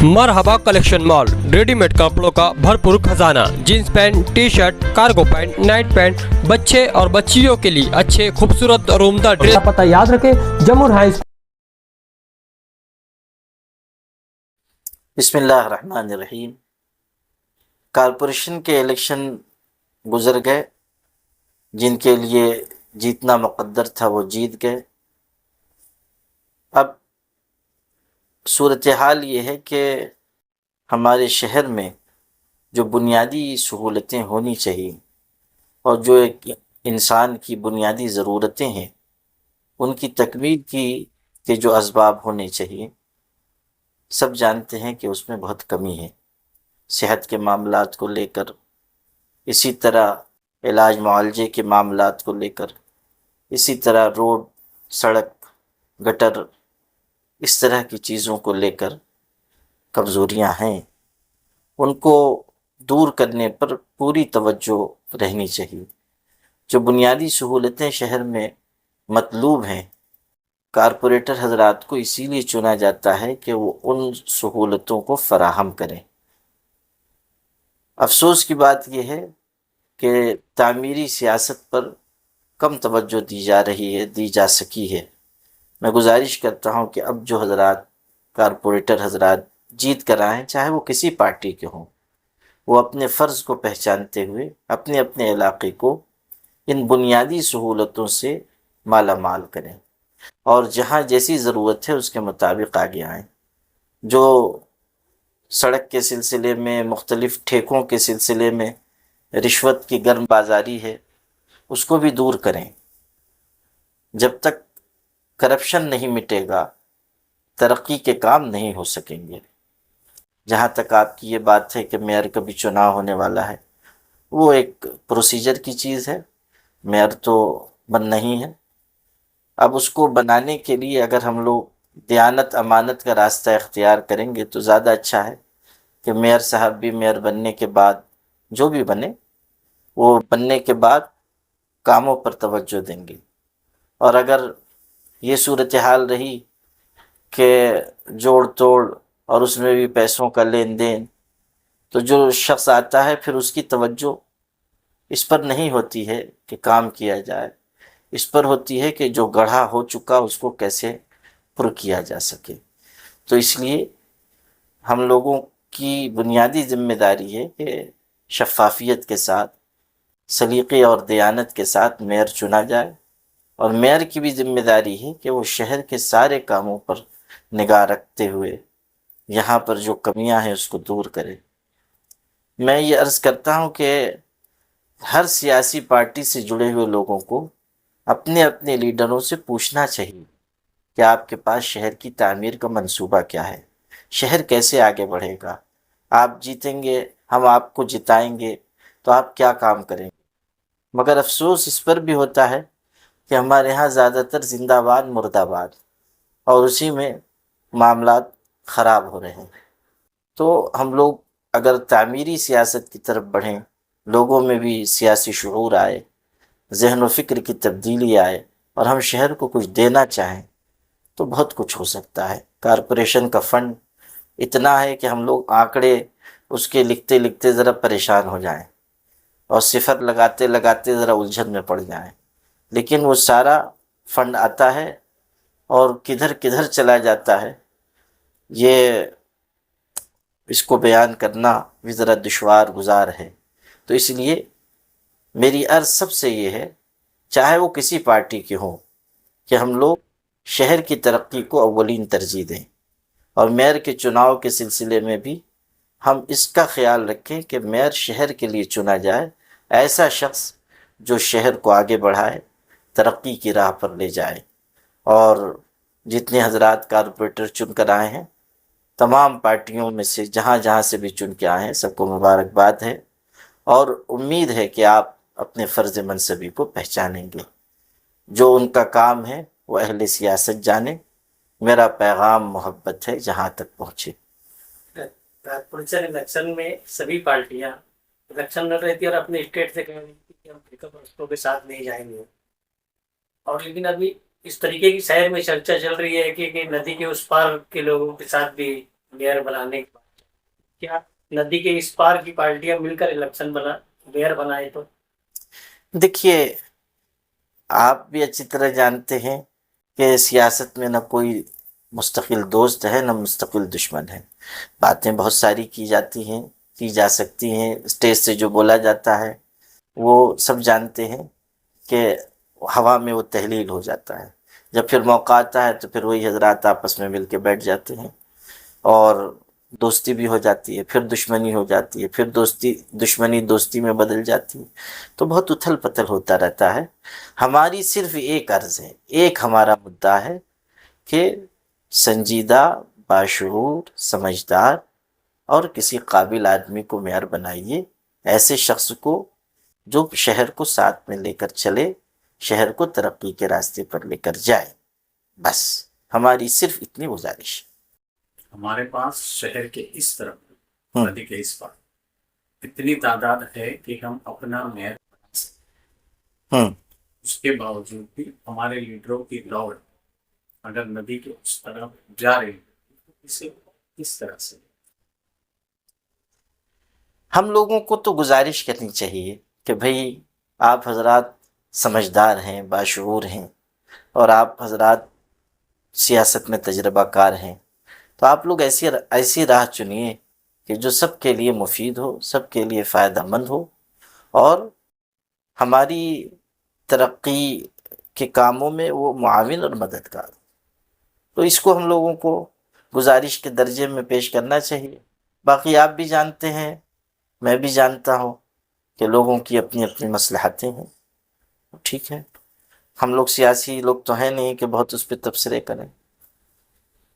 मरहबा collection mall, readymade कपड़ों का भरपूर खजाना, jeans pant, T shirt, cargo pant, night pant, बच्चे और बच्चियों के लिए अच्छे खूबसूरत और उम्दा ड्रेस। पता याद रखें, जमुर हाई स्कूल। बिस्मिल्लाहिर्रहमानिर्रहीम। कॉरपोरेशन के इलेक्शन गुजर गए, जिनके लिए जीतना मुक़द्दर था वो जीत गए। अब सूरत हाल ये है कि हमारे शहर में जो बुनियादी सहूलतें होनी चाहिए और जो एक इंसान की बुनियादी ज़रूरतें हैं उनकी तकमील के जो असबाब होने चाहिए, सब जानते हैं कि उसमें बहुत कमी है। सेहत के मामलात को लेकर, इसी तरह इलाज मुआलजे के मामलात को लेकर, इसी तरह रोड, सड़क, गटर, इस तरह की चीज़ों को लेकर कमज़ोरियाँ हैं। उनको दूर करने पर पूरी तवज्जो रहनी चाहिए। जो बुनियादी सहूलतें शहर में मतलूब हैं, कारपोरेटर हजरात को इसीलिए चुना जाता है कि वो उन सहूलतों को फराहम करें। अफसोस की बात यह है कि तामीरी सियासत पर कम तवज्जो दी जा सकी है। मैं गुजारिश करता हूँ कि अब जो हजरात कारपोरेटर हजरात जीत कर आएँ, चाहे वो किसी पार्टी के हों, वो अपने फ़र्ज़ को पहचानते हुए अपने अपने इलाक़े को इन बुनियादी सहूलतों से माला माल करें और जहाँ जैसी ज़रूरत है उसके मुताबिक आगे आएँ। जो सड़क के सिलसिले में, मुख्तलिफ़ ठेकों के सिलसिले में रिश्वत की गर्म बाज़ारी है, उसको भी दूर करें। जब तक करप्शन नहीं मिटेगा, तरक्की के काम नहीं हो सकेंगे। जहाँ तक आपकी ये बात है कि मेयर का भी चुनाव होने वाला है, वो एक प्रोसीजर की चीज़ है, मेयर तो बनना ही है। अब उसको बनाने के लिए अगर हम लोग दयानत अमानत का रास्ता इख्तियार करेंगे तो ज़्यादा अच्छा है कि मेयर साहब भी मेयर बनने के बाद, जो भी बने वो बनने के बाद कामों पर तवज्जो देंगे। और अगर ये सूरत हाल रही कि जोड़ तोड़ और उसमें भी पैसों का लेन देन, तो जो शख्स आता है फिर उसकी तवज्जो इस पर नहीं होती है कि काम किया जाए, इस पर होती है कि जो गढ़ा हो चुका उसको कैसे पुर किया जा सके। तो इसलिए हम लोगों की बुनियादी ज़िम्मेदारी है कि शफ़ाफ़ियत के साथ, सलीक़े और दयानत के साथ मेयर चुना जाए। और मेयर की भी ज़िम्मेदारी है कि वो शहर के सारे कामों पर निगाह रखते हुए यहाँ पर जो कमियां हैं उसको दूर करे। मैं ये अर्ज़ करता हूँ कि हर सियासी पार्टी से जुड़े हुए लोगों को अपने अपने लीडरों से पूछना चाहिए कि आपके पास शहर की तामीर का मंसूबा क्या है, शहर कैसे आगे बढ़ेगा। आप जीतेंगे, हम आपको जिताएंगे, तो आप क्या काम करेंगे। मगर अफसोस इस पर भी होता है कि हमारे यहाँ ज़्यादातर जिंदाबाद मुर्दाबाद और उसी में मामलात ख़राब हो रहे हैं। तो हम लोग अगर तामीरी सियासत की तरफ बढ़ें, लोगों में भी सियासी शऊर आए, ज़हन व फ़िक्र की तब्दीली आए और हम शहर को कुछ देना चाहें तो बहुत कुछ हो सकता है। कारपोरेशन का फ़ंड इतना है कि हम लोग आंकड़े उसके लिखते लिखते ज़रा परेशान हो जाएं और सिफर लगाते लगाते ज़रा उलझन में पड़ जाएं, लेकिन वो सारा फ़ंड आता है और किधर किधर चला जाता है, ये इसको बयान करना भी ज़रा दुश्वार गुज़ार है। तो इसलिए मेरी अर्ज़ सबसे ये है, चाहे वो किसी पार्टी के हों, कि हम लोग शहर की तरक्की को अव्वलीन तरजीह दें और मेयर के चुनाव के सिलसिले में भी हम इसका ख्याल रखें कि मेयर शहर के लिए चुना जाए, ऐसा शख्स जो शहर को आगे बढ़ाए, तरक्की की राह पर ले जाए। और जितने हजरात कारपोरेटर चुन कर आए हैं, तमाम पार्टियों में से जहाँ जहाँ से भी चुन के आए हैं, सबको मुबारकबाद है और उम्मीद है कि आप अपने फ़र्ज़ मनसबी को पहचानेंगे। जो उनका काम है वो अहले सियासत जाने। मेरा पैगाम मोहब्बत है जहाँ तक पहुँचे। कारपोरेशन इलेक्शन में सभी पार्टियां इलेक्शन लड़ रही थी और अपने स्टेट से कह रही थी कि हम ठेका परस्तों के साथ नहीं जाएंगे। और लेकिन अभी इस तरीके की शहर में चर्चा चल रही है कि नदी के उस पार के लोगों के साथ भी मेयर बनाने के बाद क्या नदी के इस पार की पार्टियां मिलकर इलेक्शन बना मेयर बनाए तो? देखिए, आप भी अच्छी तरह जानते हैं کہ سیاست میں نہ کوئی مستقل دوست ہے نہ مستقل دشمن ہے. باتیں بہت ساری کی جاتی ہیں، کی جا سکتی ہیں، اسٹیج سے جو بولا جاتا ہے وہ سب جانتے ہیں کہ ہوا میں وہ تحلیل ہو جاتا ہے. جب پھر موقع آتا ہے تو پھر وہی حضرات آپس میں مل کے بیٹھ جاتے ہیں اور دوستی بھی ہو جاتی ہے، پھر دشمنی ہو جاتی ہے، پھر دشمنی دوستی میں بدل جاتی ہے، تو بہت اتھل پتھل ہوتا رہتا ہے. ہماری صرف ایک عرض ہے، ایک ہمارا مدعا ہے کہ سنجیدہ، باشعور، سمجھدار اور کسی قابل آدمی کو میئر بنائیے، ایسے شخص کو جو شہر کو ساتھ میں لے کر چلے، شہر کو ترقی کے راستے پر لے کر جائے. بس ہماری صرف اتنی گزارش ہے. ہمارے پاس شہر کے اس طرف ہم۔ ندی کے اس پار اتنی تعداد ہے کہ ہم اپنا میئر بنا سکتے ہیں. اس کے باوجود بھی ہمارے لیڈروں کی دوڑ اگر ندی کے اس طرف جا رہی ہے تو اسے کس طرح سے؟ ہم لوگوں کو تو گزارش کرنی چاہیے کہ بھئی آپ حضرات سمجھدار ہیں، باشعور ہیں اور آپ حضرات سیاست میں تجربہ کار ہیں، تو آپ لوگ ایسی راہ چنیے کہ جو سب کے لیے مفید ہو، سب کے لیے فائدہ مند ہو اور ہماری ترقی کے کاموں میں وہ معاون اور مددگار ہو. تو اس کو ہم لوگوں کو گزارش کے درجے میں پیش کرنا چاہیے. باقی آپ بھی جانتے ہیں، میں بھی جانتا ہوں کہ لوگوں کی اپنی اپنی مصلحتیں ہیں. ٹھیک ہے، ہم لوگ سیاسی لوگ تو ہیں نہیں کہ بہت اس پہ تبصرے کریں.